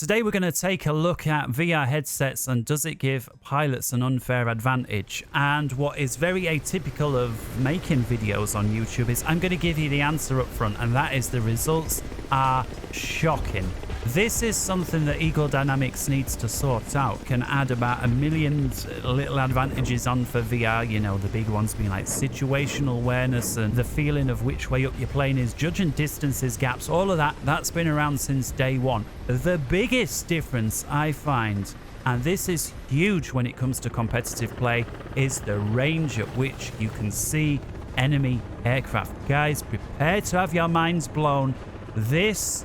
Today we're going to take a look at VR headsets and does it give pilots an unfair advantage? And what is very atypical of making videos on YouTube is I'm going to give you the answer up front, and that is the results are shocking. This is something that Eagle Dynamics needs to sort out. Can add about 1 million little advantages on for VR, you know, the big ones being like situational awareness and the feeling of which way up your plane is, judging distances, gaps, all of that, that's been around since day one. The biggest difference I find, and this is huge when it comes to competitive play, is the range at which you can see enemy aircraft. Guys, prepare to have your minds blown. This,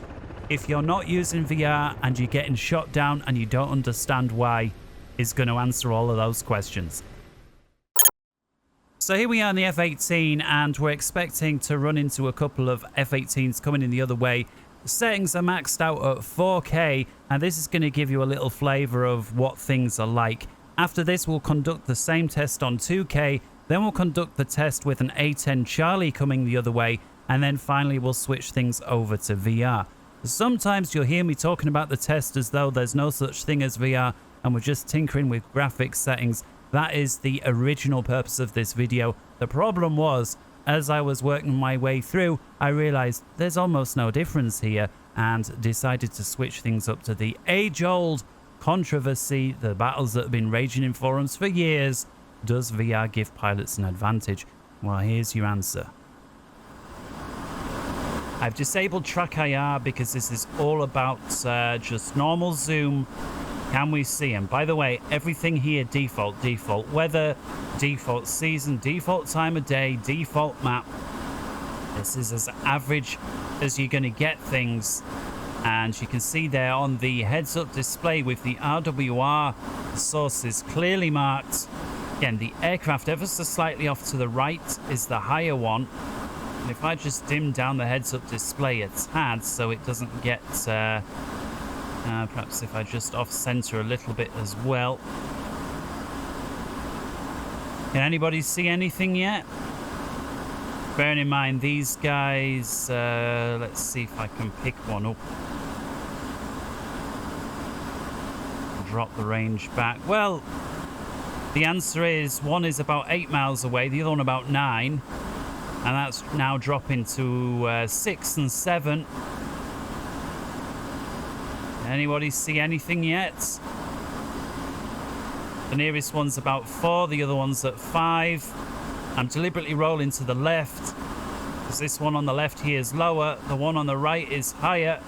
if you're not using VR and you're getting shot down and you don't understand why, is going to answer all of those questions. So here we are in the F-18 and we're expecting to run into a couple of F-18s coming in the other way. The settings are maxed out at 4K and this is going to give you a little flavor of what things are like. After this, we'll conduct the same test on 2K, then we'll conduct the test with an A-10 Charlie coming the other way, and then finally we'll switch things over to VR. Sometimes you'll hear me talking about the test as though there's no such thing as VR and we're just tinkering with graphics settings. That is the original purpose of this video. The problem was, as I was working my way through, I realized there's almost no difference here and decided to switch things up to the age-old controversy, the battles that have been raging in forums for years. Does VR give pilots an advantage? Well, here's your answer. I've disabled track IR because this is all about just normal zoom. Can we see them? By the way, everything here default weather, default season, default time of day, default map. This is as average as you're going to get things. And you can see there on the heads-up display with the RWR sources clearly marked. Again, the aircraft ever so slightly off to the right is the higher one. And if I just dim down the heads-up display a tad so it doesn't get, perhaps if I just off-center a little bit as well. Can anybody see anything yet? Bearing in mind these guys, let's see if I can pick one up. Drop the range back. Well, the answer is one is about 8 miles away, the other one about 9. And that's now dropping to 6 and 7. Anybody see anything yet? The nearest one's about 4, the other one's at 5. I'm deliberately rolling to the left, because this one on the left here is lower, the one on the right is higher.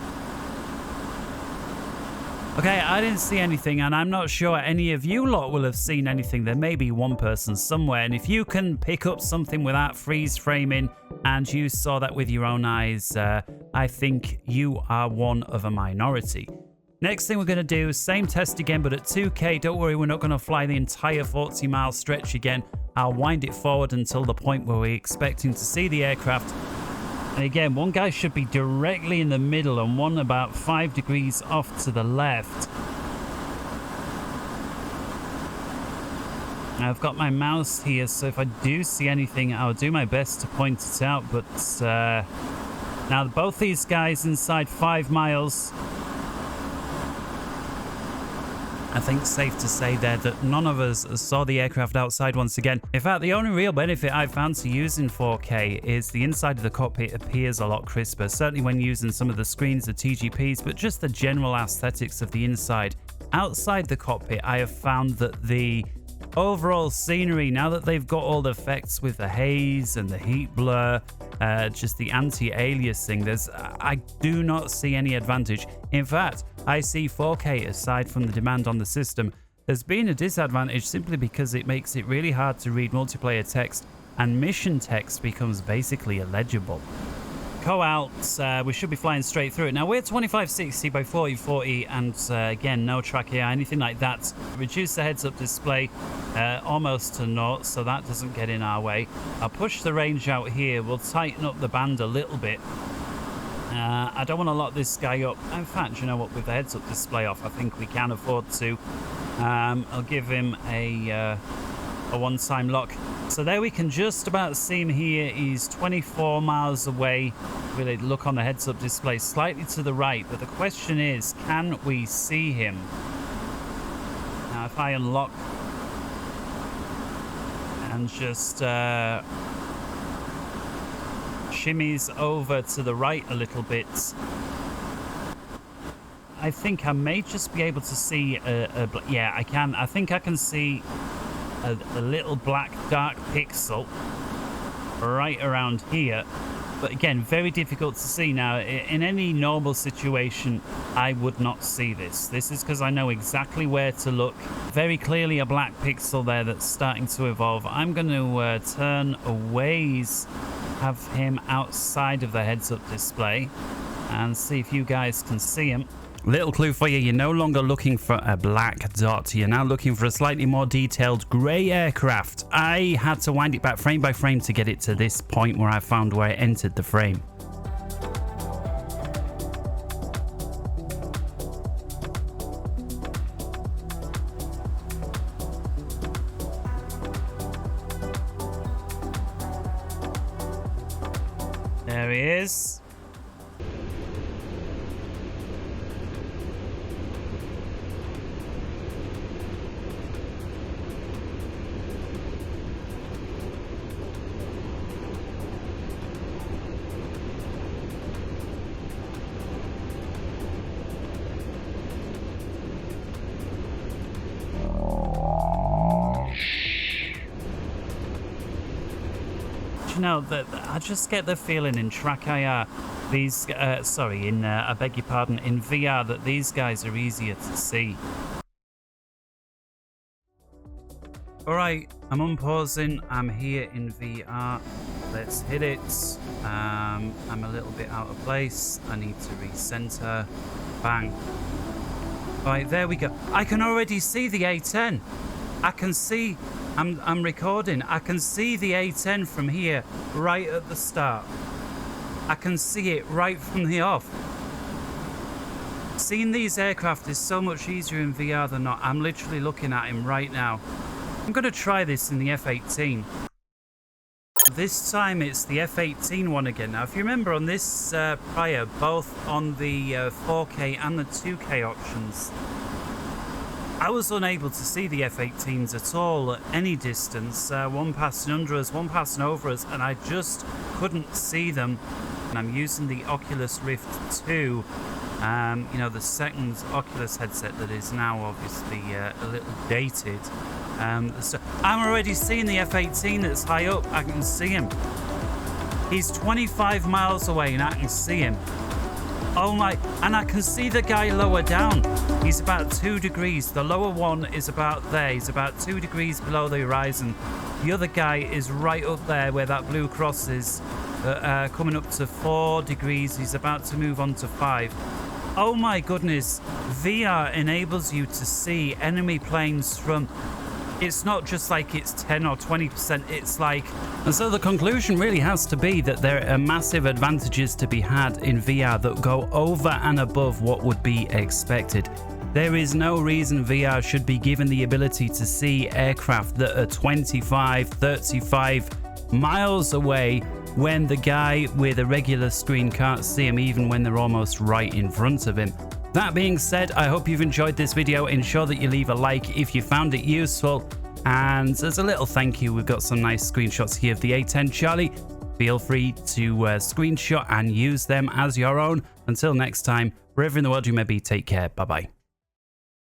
Okay, I didn't see anything, and I'm not sure any of you lot will have seen anything. There may be one person somewhere, and if you can pick up something without freeze framing and you saw that with your own eyes, I think you are one of a minority. Next thing we're going to do, same test again, but at 2K. Don't worry, we're not going to fly the entire 40-mile stretch again. I'll wind it forward until the point where we're expecting to see the aircraft. And again, one guy should be directly in the middle and one about 5 degrees off to the left. Now, I've got my mouse here, so if I do see anything, I'll do my best to point it out. But now both these guys inside 5 miles. I think it's safe to say there that none of us saw the aircraft outside once again. In fact, the only real benefit I've found to using 4K is the inside of the cockpit appears a lot crisper, certainly when using some of the screens, the TGPs, but just the general aesthetics of the inside. Outside the cockpit, I have found that the overall scenery, now that they've got all the effects with the haze and the heat blur, just the anti-aliasing, I do not see any advantage. In fact, I see 4K aside from the demand on the system. There's been a disadvantage simply because it makes it really hard to read multiplayer text and mission text becomes basically illegible. Go out, we should be flying straight through it. Now we're 2560 by 4040 and again, no track here, anything like that. Reduce the heads-up display almost to 0, so that doesn't get in our way. I'll push the range out here. We'll tighten up the band a little bit. I don't want to lock this guy up. In fact, you know what, with the heads-up display off, I think we can afford to. I'll give him a a one-time lock. So there we can just about see him here. He's 24 miles away. Really look on the heads-up display slightly to the right, but the question is, can we see him? Now if I unlock and just shimmies over to the right a little bit, I think I may just be able to see yeah, I can. I think I can see a little black dark pixel right around here, but again, very difficult to see. Now in any normal situation I would not see this. This is because I know exactly where to look. Very clearly a black pixel there that's starting to evolve. I'm going to turn away, have him outside of the heads-up display and see if you guys can see him. Little clue for you, you're no longer looking for a black dot. You're now looking for a slightly more detailed grey aircraft. I had to wind it back frame by frame to get it to this point where I found where it entered the frame. There he is. You know, I just get the feeling in track IR, these, sorry, in, I beg your pardon, in VR, that these guys are easier to see. Alright, I'm unpausing, I'm here in VR, let's hit it. I'm a little bit out of place, I need to recenter, bang. Right, there we go. I can already see the A10. I can see, I'm recording, I can see the A10 from here, right at the start. I can see it right from the off. Seeing these aircraft is so much easier in VR than not. I'm literally looking at him right now. I'm going to try this in the F-18. This time it's the F-18 one again. Now if you remember on this prior, both on the 4K and the 2K options, I was unable to see the F-18s at all at any distance. One passing under us, one passing over us, and I just couldn't see them. And I'm using the Oculus Rift 2, you know, the second Oculus headset that is now obviously a little dated. So I'm already seeing the F-18 that's high up. I can see him. He's 25 miles away and I can see him. Oh my, and I can see the guy lower down. He's about 2 degrees. The lower one is about there. He's about 2 degrees below the horizon. The other guy is right up there where that blue cross is, coming up to 4 degrees. He's about to move on to 5. Oh my goodness. VR enables you to see enemy planes from... It's not just like it's 10 or 20%, it's like... And so the conclusion really has to be that there are massive advantages to be had in VR that go over and above what would be expected. There is no reason VR should be given the ability to see aircraft that are 25, 35 miles away when the guy with a regular screen can't see them even when they're almost right in front of him. That being said, I hope you've enjoyed this video. Ensure that you leave a like if you found it useful. And as a little thank you, we've got some nice screenshots here of the A10 Charlie. Feel free to screenshot and use them as your own. Until next time, wherever in the world you may be, take care. Bye-bye.